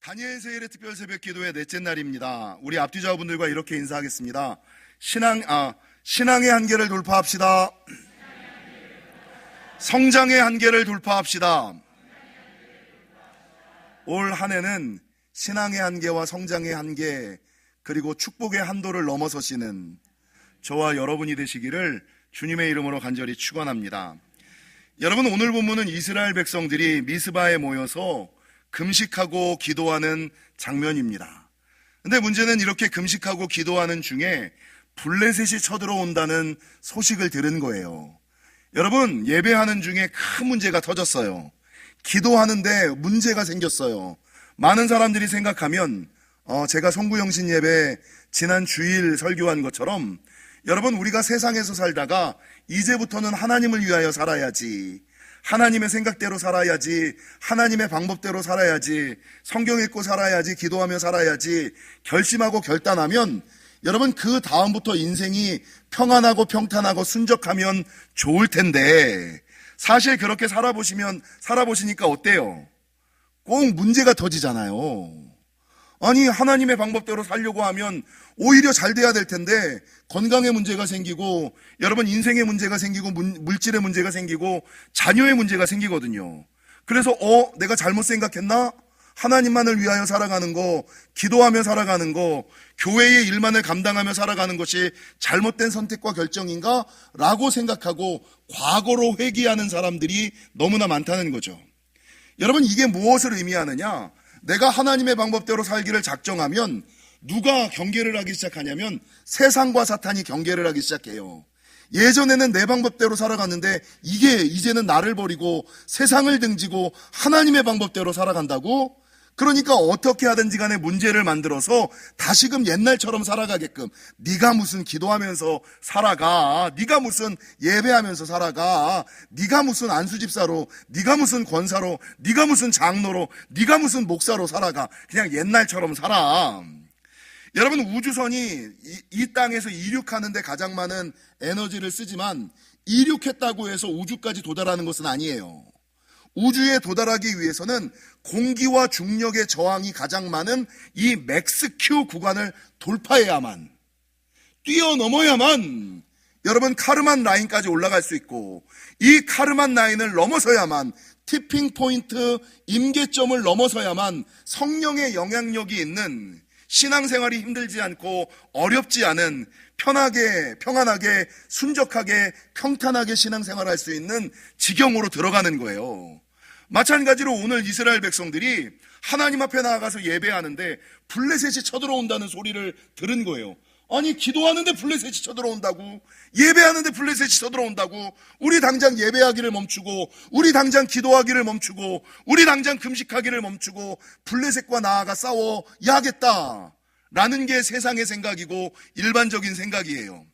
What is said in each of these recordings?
다니엘 세일의 특별 새벽 기도의 넷째 날입니다. 우리 앞뒤좌우분들과 이렇게 인사하겠습니다. 신앙의 한계를 돌파합시다. 성장의 한계를 돌파합시다. 올 한 해는 신앙의 한계와 성장의 한계, 그리고 축복의 한도를 넘어서시는 저와 여러분이 되시기를 주님의 이름으로 간절히 축원합니다. 여러분, 오늘 본문은 이스라엘 백성들이 미스바에 모여서 금식하고 기도하는 장면입니다. 근데 문제는 이렇게 금식하고 기도하는 중에 블레셋이 쳐들어온다는 소식을 들은 거예요. 여러분, 예배하는 중에 큰 문제가 터졌어요. 기도하는데 문제가 생겼어요. 많은 사람들이 생각하면 제가 성구영신 예배 지난 주일 설교한 것처럼, 여러분, 우리가 세상에서 살다가 이제부터는 하나님을 위하여 살아야지, 하나님의 생각대로 살아야지, 하나님의 방법대로 살아야지, 성경 읽고 살아야지, 기도하며 살아야지 결심하고 결단하면, 여러분, 그 다음부터 인생이 평안하고 평탄하고 순적하면 좋을 텐데, 사실 그렇게 살아보시니까 어때요? 꼭 문제가 터지잖아요. 아니, 하나님의 방법대로 살려고 하면 오히려 잘 돼야 될 텐데, 건강에 문제가 생기고, 여러분, 인생에 문제가 생기고, 물질에 문제가 생기고, 자녀의 문제가 생기거든요. 그래서 내가 잘못 생각했나? 하나님만을 위하여 살아가는 거, 기도하며 살아가는 거, 교회의 일만을 감당하며 살아가는 것이 잘못된 선택과 결정인가? 라고 생각하고 과거로 회귀하는 사람들이 너무나 많다는 거죠. 여러분, 이게 무엇을 의미하느냐? 내가 하나님의 방법대로 살기를 작정하면 누가 경계를 하기 시작하냐면 세상과 사탄이 경계를 하기 시작해요. 예전에는 내 방법대로 살아갔는데 이게 이제는 나를 버리고 세상을 등지고 하나님의 방법대로 살아간다고? 그러니까 어떻게 하든지 간에 문제를 만들어서 다시금 옛날처럼 살아가게끔, 네가 무슨 기도하면서 살아가, 네가 무슨 예배하면서 살아가, 네가 무슨 안수집사로, 네가 무슨 권사로, 네가 무슨 장로로, 네가 무슨 목사로 살아가, 그냥 옛날처럼 살아. 여러분, 우주선이 이 땅에서 이륙하는데 가장 많은 에너지를 쓰지만 이륙했다고 해서 우주까지 도달하는 것은 아니에요. 우주에 도달하기 위해서는 공기와 중력의 저항이 가장 많은 이 맥스큐 구간을 돌파해야만, 뛰어넘어야만 여러분 카르만 라인까지 올라갈 수 있고, 이 카르만 라인을 넘어서야만, 티핑 포인트 임계점을 넘어서야만 성령의 영향력이 있는, 신앙생활이 힘들지 않고 어렵지 않은, 편하게, 평안하게, 순적하게, 평탄하게 신앙생활을 할 수 있는 지경으로 들어가는 거예요. 마찬가지로 오늘 이스라엘 백성들이 하나님 앞에 나아가서 예배하는데 블레셋이 쳐들어온다는 소리를 들은 거예요. 아니, 기도하는데 블레셋이 쳐들어온다고? 예배하는데 블레셋이 쳐들어온다고? 우리 당장 예배하기를 멈추고, 우리 당장 기도하기를 멈추고, 우리 당장 금식하기를 멈추고 블레셋과 나아가 싸워야겠다 라는 게 세상의 생각이고 일반적인 생각이에요.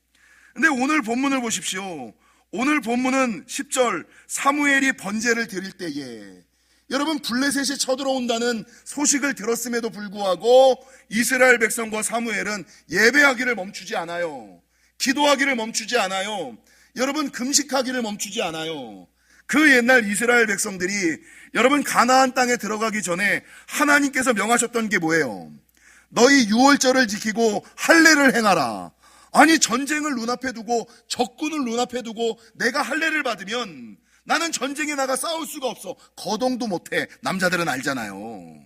근데 오늘 본문을 보십시오. 오늘 본문은 10절, 사무엘이 번제를 드릴 때에, 여러분, 블레셋이 쳐들어온다는 소식을 들었음에도 불구하고 이스라엘 백성과 사무엘은 예배하기를 멈추지 않아요. 기도하기를 멈추지 않아요. 여러분, 금식하기를 멈추지 않아요. 그 옛날 이스라엘 백성들이 여러분 가나안 땅에 들어가기 전에 하나님께서 명하셨던 게 뭐예요? 너희 유월절을 지키고 할례를 행하라. 아니, 전쟁을 눈앞에 두고, 적군을 눈앞에 두고 내가 할례를 받으면 나는 전쟁에 나가 싸울 수가 없어. 거동도 못해. 남자들은 알잖아요.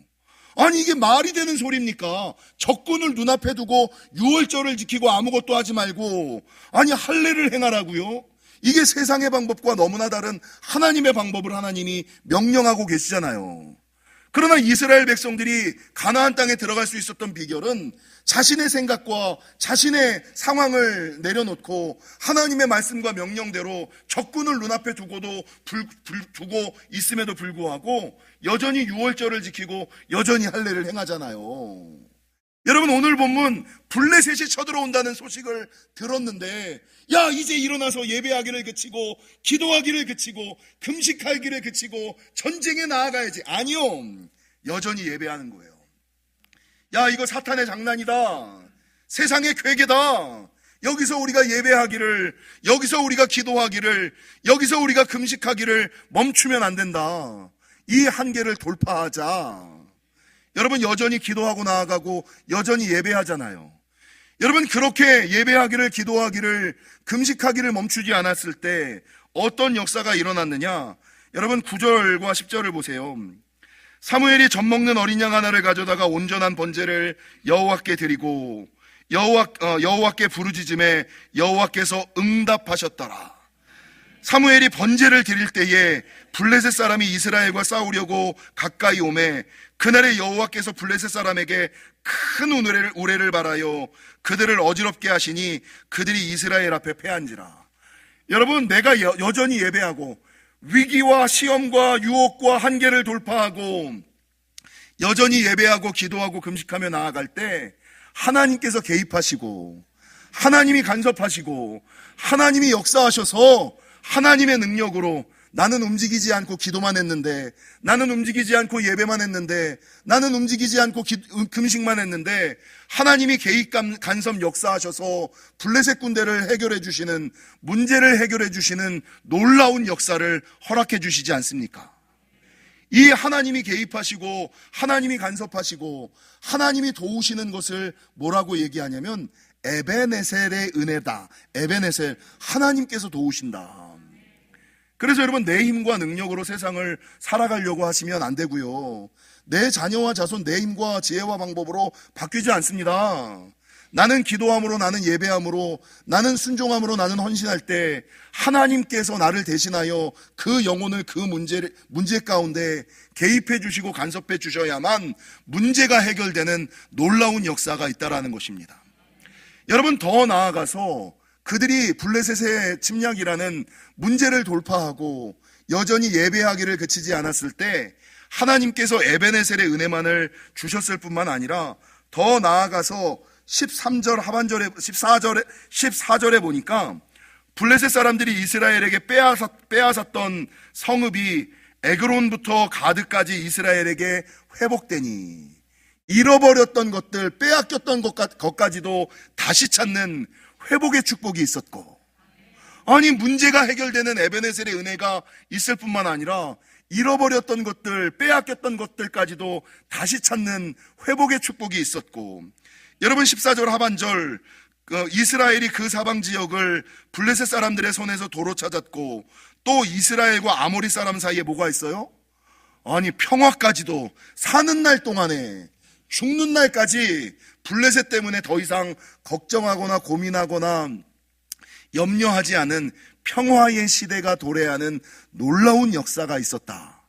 아니, 이게 말이 되는 소리입니까? 적군을 눈앞에 두고 유월절을 지키고 아무것도 하지 말고, 아니, 할례를 행하라고요? 이게 세상의 방법과 너무나 다른 하나님의 방법을 하나님이 명령하고 계시잖아요. 그러나 이스라엘 백성들이 가나안 땅에 들어갈 수 있었던 비결은 자신의 생각과 자신의 상황을 내려놓고 하나님의 말씀과 명령대로 적군을 눈앞에 두고 있음에도 불구하고 여전히 유월절을 지키고 여전히 할례를 행하잖아요. 여러분, 오늘 본문 블레셋이 쳐들어온다는 소식을 들었는데, 야, 이제 일어나서 예배하기를 그치고 기도하기를 그치고 금식하기를 그치고 전쟁에 나아가야지. 아니요, 여전히 예배하는 거예요. 야, 이거 사탄의 장난이다. 세상의 괴계다. 여기서 우리가 예배하기를, 여기서 우리가 기도하기를, 여기서 우리가 금식하기를 멈추면 안 된다. 이 한계를 돌파하자. 여러분 여전히 기도하고 나아가고 여전히 예배하잖아요. 여러분 그렇게 예배하기를, 기도하기를, 금식하기를 멈추지 않았을 때 어떤 역사가 일어났느냐? 여러분 9절과 10절을 보세요. 사무엘이 젖 먹는 어린 양 하나를 가져다가 온전한 번제를 여호와께 드리고 여호와께 부르짖음에 여호와께서 응답하셨더라. 사무엘이 번제를 드릴 때에 블레셋 사람이 이스라엘과 싸우려고 가까이 오매 그날에 여호와께서 블레셋 사람에게 큰 우레를 발하여 그들을 어지럽게 하시니 그들이 이스라엘 앞에 패한지라. 여러분 내가 여전히 예배하고 위기와 시험과 유혹과 한계를 돌파하고 여전히 예배하고 기도하고 금식하며 나아갈 때 하나님께서 개입하시고 하나님이 간섭하시고 하나님이 역사하셔서 하나님의 능력으로 나는 움직이지 않고 기도만 했는데, 나는 움직이지 않고 예배만 했는데, 나는 움직이지 않고 금식만 했는데 하나님이 개입 간섭 역사하셔서 블레셋 군대를 해결해 주시는, 문제를 해결해 주시는 놀라운 역사를 허락해 주시지 않습니까? 이 하나님이 개입하시고 하나님이 간섭하시고 하나님이 도우시는 것을 뭐라고 얘기하냐면 에베네셀의 은혜다. 에베네셀, 하나님께서 도우신다. 그래서 여러분 내 힘과 능력으로 세상을 살아가려고 하시면 안 되고요. 내 자녀와 자손 내 힘과 지혜와 방법으로 바뀌지 않습니다. 나는 기도함으로, 나는 예배함으로, 나는 순종함으로, 나는 헌신할 때 하나님께서 나를 대신하여 그 영혼을 그 문제 가운데 개입해 주시고 간섭해 주셔야만 문제가 해결되는 놀라운 역사가 있다라는 것입니다. 여러분 더 나아가서 그들이 블레셋의 침략이라는 문제를 돌파하고 여전히 예배하기를 그치지 않았을 때 하나님께서 에베네셀의 은혜만을 주셨을 뿐만 아니라 더 나아가서 13절 하반절에 14절에 보니까 블레셋 사람들이 이스라엘에게 빼앗았던 성읍이 에그론부터 가드까지 이스라엘에게 회복되니 잃어버렸던 것들, 빼앗겼던 것까지도 다시 찾는 회복의 축복이 있었고, 아니 문제가 해결되는 에베네셀의 은혜가 있을 뿐만 아니라 잃어버렸던 것들, 빼앗겼던 것들까지도 다시 찾는 회복의 축복이 있었고, 여러분 14절 하반절 이스라엘이 그 사방 지역을 블레셋 사람들의 손에서 도로 찾았고 또 이스라엘과 아모리 사람 사이에 뭐가 있어요? 아니 평화까지도, 사는 날 동안에 죽는 날까지 블레셋 때문에 더 이상 걱정하거나 고민하거나 염려하지 않은 평화의 시대가 도래하는 놀라운 역사가 있었다.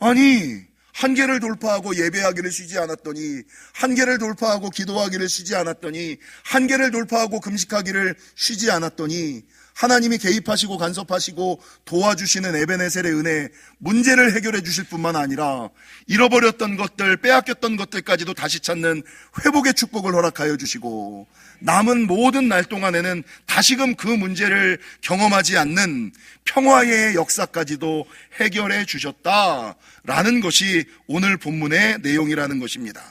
아니 한계를 돌파하고 예배하기를 쉬지 않았더니, 한계를 돌파하고 기도하기를 쉬지 않았더니, 한계를 돌파하고 금식하기를 쉬지 않았더니 하나님이 개입하시고 간섭하시고 도와주시는 에베네셀의 은혜, 문제를 해결해 주실 뿐만 아니라 잃어버렸던 것들, 빼앗겼던 것들까지도 다시 찾는 회복의 축복을 허락하여 주시고 남은 모든 날 동안에는 다시금 그 문제를 경험하지 않는 평화의 역사까지도 해결해 주셨다라는 것이 오늘 본문의 내용이라는 것입니다.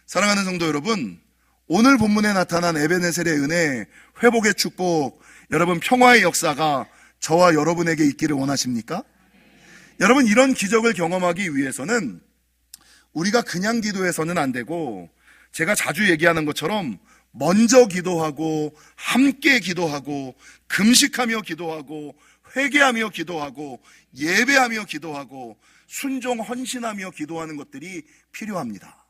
사랑하는 성도 여러분, 오늘 본문에 나타난 에베네셀의 은혜, 회복의 축복, 여러분 평화의 역사가 저와 여러분에게 있기를 원하십니까? 여러분 이런 기적을 경험하기 위해서는 우리가 그냥 기도해서는 안 되고, 제가 자주 얘기하는 것처럼 먼저 기도하고 함께 기도하고 금식하며 기도하고 회개하며 기도하고 예배하며 기도하고 순종 헌신하며 기도하는 것들이 필요합니다.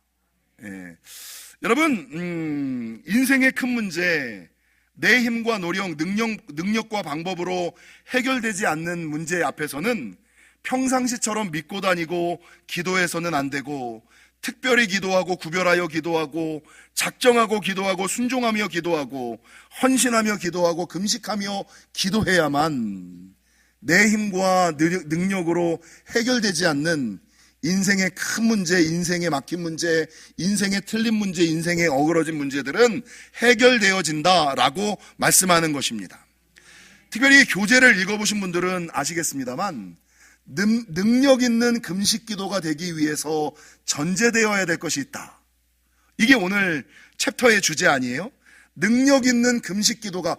여러분 인생의 큰 문제, 내 힘과 노력, 능력과 방법으로 해결되지 않는 문제 앞에서는 평상시처럼 믿고 다니고 기도해서는 안 되고, 특별히 기도하고 구별하여 기도하고 작정하고 기도하고 순종하며 기도하고 헌신하며 기도하고 금식하며 기도해야만 내 힘과 능력으로 해결되지 않는 인생의 큰 문제, 인생의 막힌 문제, 인생의 틀린 문제, 인생의 어그러진 문제들은 해결되어진다라고 말씀하는 것입니다. 특별히 교재를 읽어보신 분들은 아시겠습니다만 능력 있는 금식 기도가 되기 위해서 전제되어야 될 것이 있다. 이게 오늘 챕터의 주제 아니에요? 능력 있는 금식 기도가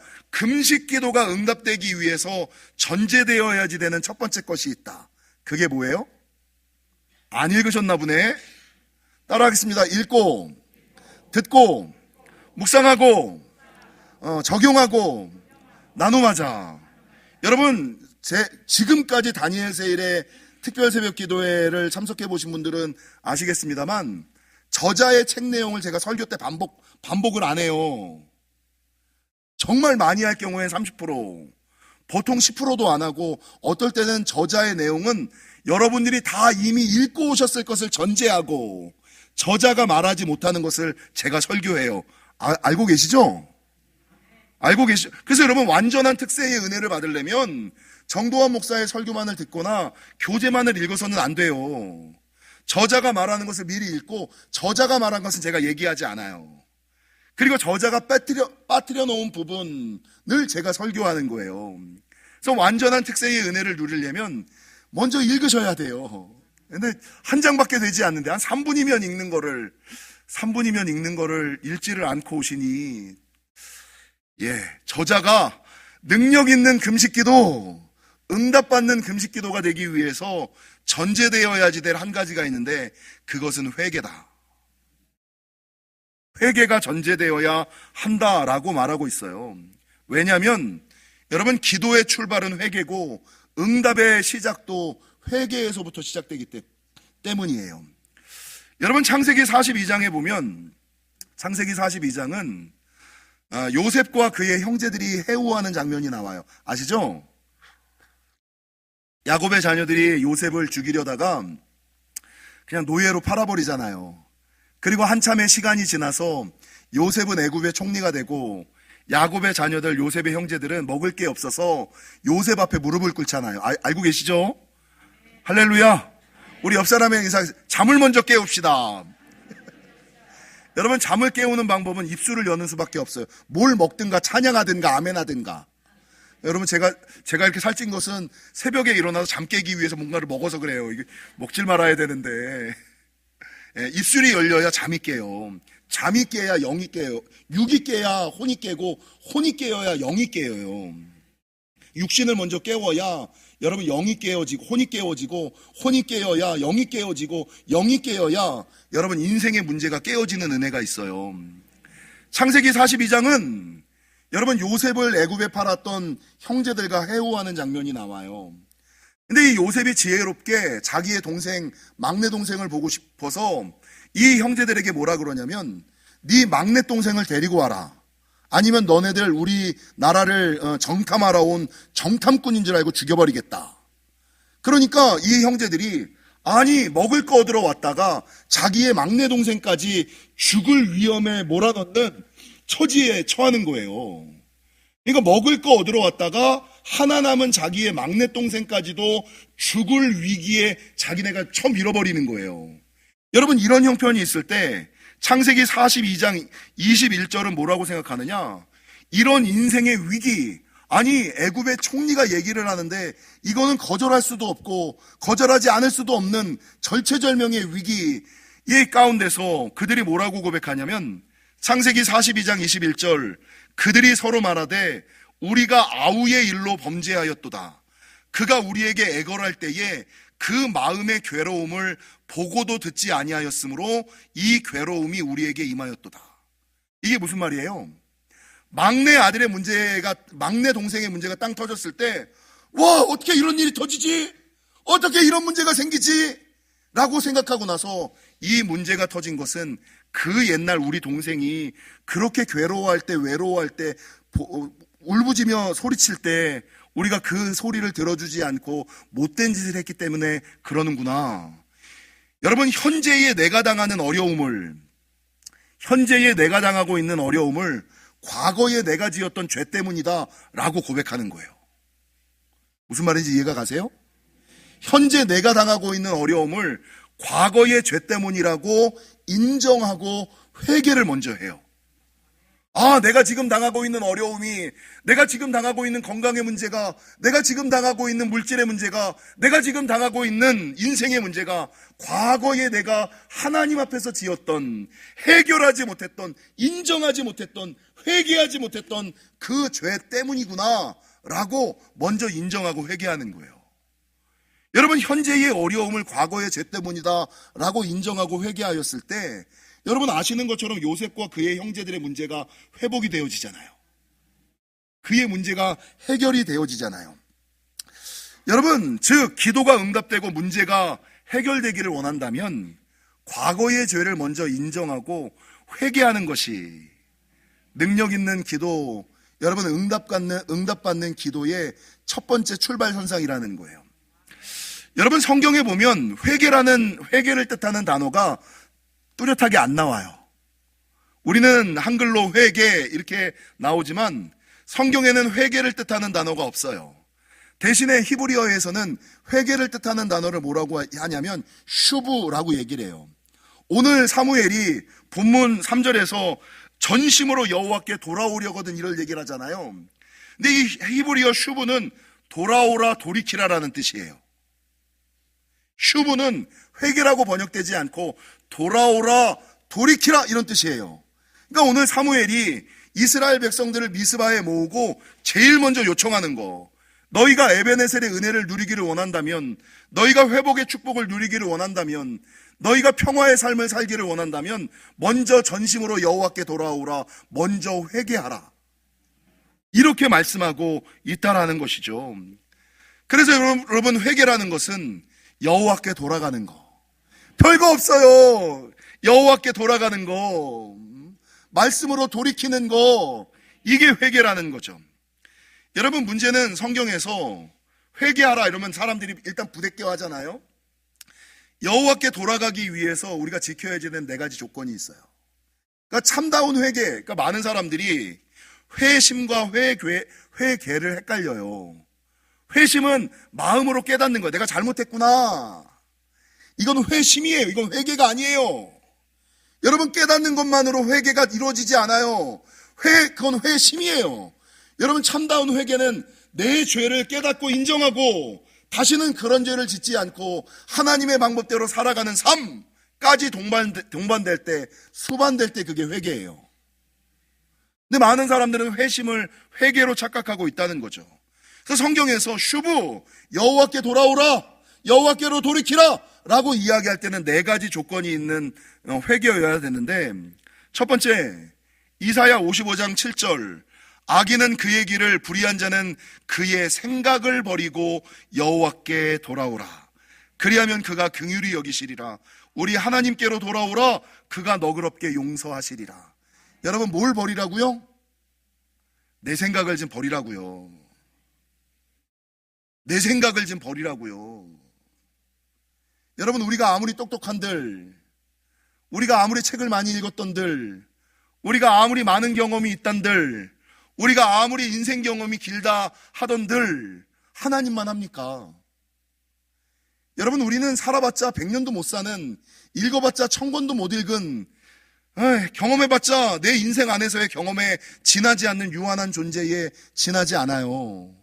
응답되기 위해서 전제되어야지 되는 첫 번째 것이 있다. 그게 뭐예요? 안 읽으셨나 보네. 따라하겠습니다. 읽고, 듣고, 묵상하고, 적용하고, 나눔하자. 여러분, 지금까지 다니엘 세일의 특별 새벽 기도회를 참석해 보신 분들은 아시겠습니다만, 저자의 책 내용을 제가 설교 때 반복을 안 해요. 정말 많이 할 경우엔 30%, 보통 10%도 안 하고, 어떨 때는 저자의 내용은 여러분들이 다 이미 읽고 오셨을 것을 전제하고, 저자가 말하지 못하는 것을 제가 설교해요. 알고 계시죠? 알고 계시죠? 그래서 여러분, 완전한 특세의 은혜를 받으려면 정도환 목사의 설교만을 듣거나 교재만을 읽어서는 안 돼요. 저자가 말하는 것을 미리 읽고, 저자가 말한 것은 제가 얘기하지 않아요. 그리고 저자가 빠뜨려 놓은 부분을 제가 설교하는 거예요. 그래서 완전한 특세의 은혜를 누리려면 먼저 읽으셔야 돼요. 근데 한 장밖에 되지 않는데 한 3분이면 읽는 거를 읽지를 않고 오시니, 저자가 능력 있는 금식기도, 응답받는 금식기도가 되기 위해서 전제되어야지 될 한 가지가 있는데, 그것은 회개다. 회개가 전제되어야 한다라고 말하고 있어요. 왜냐하면 여러분, 기도의 출발은 회개고 응답의 시작도 회개에서부터 시작되기 때문이에요. 여러분, 창세기 42장에 보면, 창세기 42장은 요셉과 그의 형제들이 해오하는 장면이 나와요. 아시죠? 야곱의 자녀들이 요셉을 죽이려다가 그냥 노예로 팔아버리잖아요. 그리고 한참의 시간이 지나서 요셉은 애굽의 총리가 되고, 야곱의 자녀들, 요셉의 형제들은 먹을 게 없어서 요셉 앞에 무릎을 꿇잖아요. 알고 계시죠? 할렐루야. 우리 옆 사람의 인사, 잠을 먼저 깨웁시다. 여러분, 잠을 깨우는 방법은 입술을 여는 수밖에 없어요. 뭘 먹든가 찬양하든가 아멘하든가. 여러분, 제가 이렇게 살찐 것은 새벽에 일어나서 잠 깨기 위해서 뭔가를 먹어서 그래요. 이게 먹질 말아야 되는데. 입술이 열려야 잠이 깨요. 잠이 깨야 영이 깨요. 육이 깨야 혼이 깨고, 혼이 깨어야 영이 깨어요. 육신을 먼저 깨워야 여러분 영이 깨어지고, 혼이 깨어지고, 혼이 깨어야 영이 깨어지고, 영이 깨어야 여러분 인생의 문제가 깨어지는 은혜가 있어요. 창세기 42장은 여러분, 요셉을 애굽에 팔았던 형제들과 해오하는 장면이 나와요. 근데 이 요셉이 지혜롭게 자기의 동생, 막내 동생을 보고 싶어서 이 형제들에게 뭐라 그러냐면, 네 막내 동생을 데리고 와라. 아니면 너네들 우리 나라를 정탐하러 온 정탐꾼인 줄 알고 죽여버리겠다. 그러니까 이 형제들이, 아니, 먹을 거 얻으러 왔다가 자기의 막내 동생까지 죽을 위험에 몰아넣는 처지에 처하는 거예요. 그러니까 먹을 거 얻으러 왔다가 하나 남은 자기의 막내 동생까지도 죽을 위기에 자기네가 처음 잃어버리는 거예요. 여러분, 이런 형편이 있을 때 창세기 42장 21절은 뭐라고 생각하느냐? 이런 인생의 위기, 아니 애굽의 총리가 얘기를 하는데 이거는 거절할 수도 없고 거절하지 않을 수도 없는 절체절명의 위기의 가운데서 그들이 뭐라고 고백하냐면, 창세기 42장 21절, 그들이 서로 말하되 우리가 아우의 일로 범죄하였도다. 그가 우리에게 애걸할 때에 그 마음의 괴로움을 보고도 듣지 아니하였으므로 이 괴로움이 우리에게 임하였도다. 이게 무슨 말이에요? 막내 아들의 문제가, 막내 동생의 문제가 땅 터졌을 때, 와, 어떻게 이런 일이 터지지? 어떻게 이런 문제가 생기지? 라고 생각하고 나서 이 문제가 터진 것은 그 옛날 우리 동생이 그렇게 괴로워할 때, 외로워할 때, 울부짖며 소리칠 때 우리가 그 소리를 들어주지 않고 못된 짓을 했기 때문에 그러는구나. 여러분, 현재의 내가 당하는 어려움을, 현재의 내가 당하고 있는 어려움을 과거에 내가 지었던 죄 때문이다 라고 고백하는 거예요. 무슨 말인지 이해가 가세요? 현재 내가 당하고 있는 어려움을 과거의 죄 때문이라고 인정하고 회개를 먼저 해요. 아, 내가 지금 당하고 있는 어려움이, 내가 지금 당하고 있는 건강의 문제가, 내가 지금 당하고 있는 물질의 문제가, 내가 지금 당하고 있는 인생의 문제가 과거에 내가 하나님 앞에서 지었던, 해결하지 못했던, 인정하지 못했던, 회개하지 못했던 그 죄 때문이구나 라고 먼저 인정하고 회개하는 거예요. 여러분, 현재의 어려움을 과거의 죄 때문이다 라고 인정하고 회개하였을 때, 여러분 아시는 것처럼 요셉과 그의 형제들의 문제가 회복이 되어지잖아요. 그의 문제가 해결이 되어지잖아요. 여러분, 즉 기도가 응답되고 문제가 해결되기를 원한다면 과거의 죄를 먼저 인정하고 회개하는 것이 능력 있는 기도, 여러분 응답받는 기도의 첫 번째 출발선상이라는 거예요. 여러분, 성경에 보면 회개를 뜻하는 단어가 뚜렷하게 안 나와요. 우리는 한글로 회개 이렇게 나오지만 성경에는 회개를 뜻하는 단어가 없어요. 대신에 히브리어에서는 회개를 뜻하는 단어를 뭐라고 하냐면 슈브라고 얘기를 해요. 오늘 사무엘이 본문 3절에서 전심으로 여호와께 돌아오려거든 이럴 얘기를 하잖아요. 근데 이 히브리어 슈브는 돌아오라 돌이키라라는 뜻이에요. 슈브는 회개라고 번역되지 않고 돌아오라 돌이키라 이런 뜻이에요. 그러니까 오늘 사무엘이 이스라엘 백성들을 미스바에 모으고 제일 먼저 요청하는 거, 너희가 에베네셀의 은혜를 누리기를 원한다면, 너희가 회복의 축복을 누리기를 원한다면, 너희가 평화의 삶을 살기를 원한다면 먼저 전심으로 여호와께 돌아오라, 먼저 회개하라, 이렇게 말씀하고 있다라는 것이죠. 그래서 여러분, 회개라는 것은 여호와께 돌아가는 거, 별거 없어요. 여호와께 돌아가는 거, 말씀으로 돌이키는 거, 이게 회개라는 거죠. 여러분, 문제는 성경에서 회개하라 이러면 사람들이 일단 부대껴 하잖아요. 여호와께 돌아가기 위해서 우리가 지켜야 되는 네 가지 조건이 있어요. 그러니까 참다운 회개, 그러니까 많은 사람들이 회심과 회개를 헷갈려요. 회심은 마음으로 깨닫는 거예요. 내가 잘못했구나. 이건 회심이에요. 이건 회개가 아니에요. 여러분, 깨닫는 것만으로 회개가 이루어지지 않아요. 그건 회심이에요. 여러분, 참다운 회개는 내 죄를 깨닫고 인정하고 다시는 그런 죄를 짓지 않고 하나님의 방법대로 살아가는 삶까지 동반될 때, 수반될 때 그게 회개예요. 근데 많은 사람들은 회심을 회개로 착각하고 있다는 거죠. 그래서 성경에서 슈브, 여호와께 돌아오라, 여호와께로 돌이키라 라고 이야기할 때는 네 가지 조건이 있는 회개여야 되는데, 첫 번째, 이사야 55장 7절, 악인은 그의 길을, 불의한 자는 그의 생각을 버리고 여호와께 돌아오라. 그리하면 그가 긍휼히 여기시리라. 우리 하나님께로 돌아오라. 그가 너그럽게 용서하시리라. 여러분, 뭘 버리라고요? 내 생각을 좀 버리라고요. 내 생각을 좀 버리라고요. 여러분, 우리가 아무리 똑똑한들, 우리가 아무리 책을 많이 읽었던들, 우리가 아무리 많은 경험이 있단들, 우리가 아무리 인생 경험이 길다 하던들 하나님만 합니까? 여러분, 우리는 살아봤자 100년도 못 사는, 읽어봤자 1000권도 못 읽은, 경험해봤자 내 인생 안에서의 경험에 지나지 않는 유한한 존재에 지나지 않아요.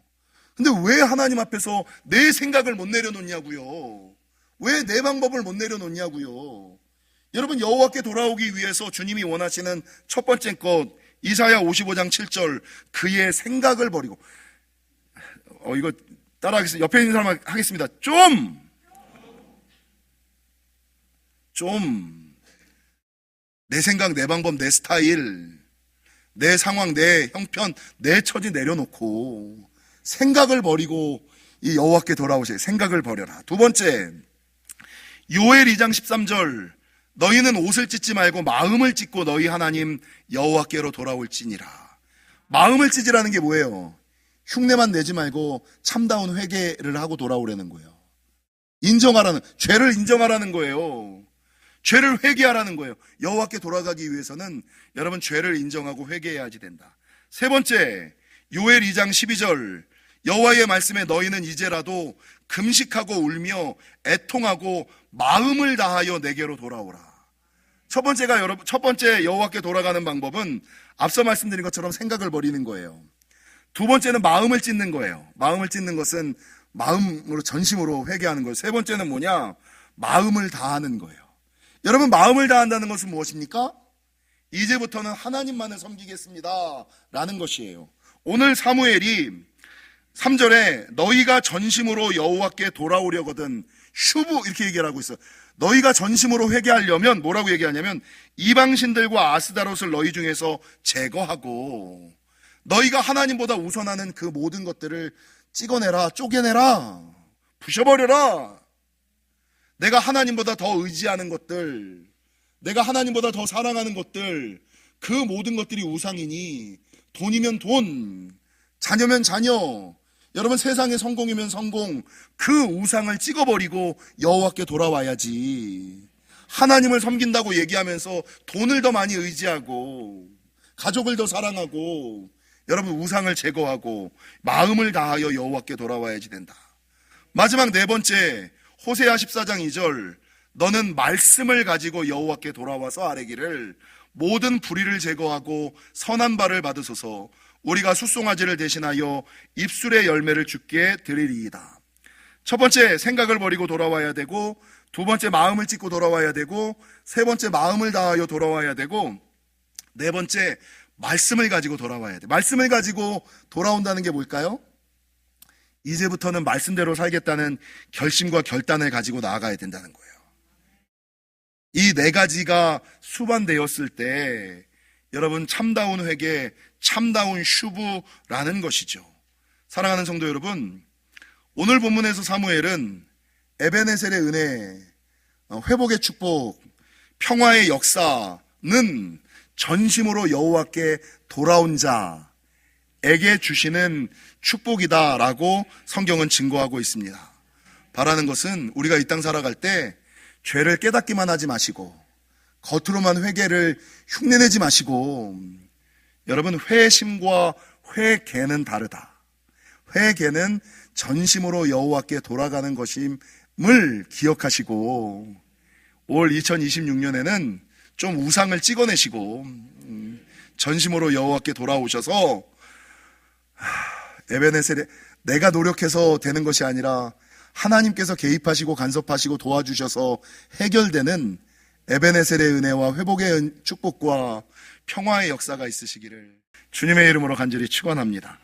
근데 왜 하나님 앞에서 내 생각을 못 내려놓냐고요? 왜 내 방법을 못 내려놓냐고요? 여러분, 여호와께 돌아오기 위해서 주님이 원하시는 첫 번째 것, 이사야 55장 7절, 그의 생각을 버리고. 이거 따라하겠습니다. 옆에 있는 사람 하겠습니다. 내 생각, 내 방법, 내 스타일, 내 상황, 내 형편, 내 처지 내려놓고 생각을 버리고 이 여호와께 돌아오세요. 생각을 버려라. 두 번째, 요엘 2장 13절, 너희는 옷을 찢지 말고 마음을 찢고 너희 하나님 여호와께로 돌아올지니라. 마음을 찢으라는 게 뭐예요? 흉내만 내지 말고 참다운 회개를 하고 돌아오라는 거예요. 죄를 인정하라는 거예요. 죄를 회개하라는 거예요. 여호와께 돌아가기 위해서는 여러분, 죄를 인정하고 회개해야지 된다. 세 번째, 요엘 2장 12절, 여호와의 말씀에 너희는 이제라도 금식하고 울며 애통하고 마음을 다하여 내게로 돌아오라. 첫 번째 여호와께 돌아가는 방법은 앞서 말씀드린 것처럼 생각을 버리는 거예요. 두 번째는 마음을 찢는 거예요. 마음을 찢는 것은 마음으로, 전심으로 회개하는 거예요. 세 번째는 뭐냐? 마음을 다하는 거예요. 여러분, 마음을 다한다는 것은 무엇입니까? 이제부터는 하나님만을 섬기겠습니다 라는 것이에요. 오늘 사무엘이 3절에 너희가 전심으로 여호와께 돌아오려거든 슈브 이렇게 얘기를 하고 있어. 너희가 전심으로 회개하려면 뭐라고 얘기하냐면 이방신들과 아스다롯을 너희 중에서 제거하고 너희가 하나님보다 우선하는 그 모든 것들을 찍어내라, 쪼개내라, 부셔버려라. 내가 하나님보다 더 의지하는 것들, 내가 하나님보다 더 사랑하는 것들, 그 모든 것들이 우상이니 돈이면 돈, 자녀면 자녀, 여러분 세상의 성공이면 성공, 그 우상을 찍어버리고 여호와께 돌아와야지. 하나님을 섬긴다고 얘기하면서 돈을 더 많이 의지하고 가족을 더 사랑하고 여러분 우상을 제거하고 마음을 다하여 여호와께 돌아와야지 된다. 마지막 네 번째, 호세아 14장 2절, 너는 말씀을 가지고 여호와께 돌아와서 아뢰기를 모든 불의를 제거하고 선한 바를 받으소서. 우리가 숫송아지를 대신하여 입술의 열매를 주께 드리리이다. 첫 번째, 생각을 버리고 돌아와야 되고, 두 번째, 마음을 찢고 돌아와야 되고, 세 번째, 마음을 다하여 돌아와야 되고, 네 번째, 말씀을 가지고 돌아와야 돼. 말씀을 가지고 돌아온다는 게 뭘까요? 이제부터는 말씀대로 살겠다는 결심과 결단을 가지고 나아가야 된다는 거예요. 이 네 가지가 수반되었을 때 여러분 참다운 회개, 참다운 슈브라는 것이죠. 사랑하는 성도 여러분, 오늘 본문에서 사무엘은 에베네셀의 은혜, 회복의 축복, 평화의 역사는 전심으로 여호와께 돌아온 자에게 주시는 축복이다라고 성경은 증거하고 있습니다. 바라는 것은 우리가 이 땅 살아갈 때 죄를 깨닫기만 하지 마시고 겉으로만 회개를 흉내내지 마시고, 여러분 회심과 회개는 다르다. 회개는 전심으로 여호와께 돌아가는 것임을 기억하시고 올 2026년에는 좀 우상을 찍어내시고 전심으로 여호와께 돌아오셔서 에베네셀에 내가 노력해서 되는 것이 아니라 하나님께서 개입하시고 간섭하시고 도와주셔서 해결되는 에베네셀의 은혜와 회복의 축복과 평화의 역사가 있으시기를 주님의 이름으로 간절히 축원합니다.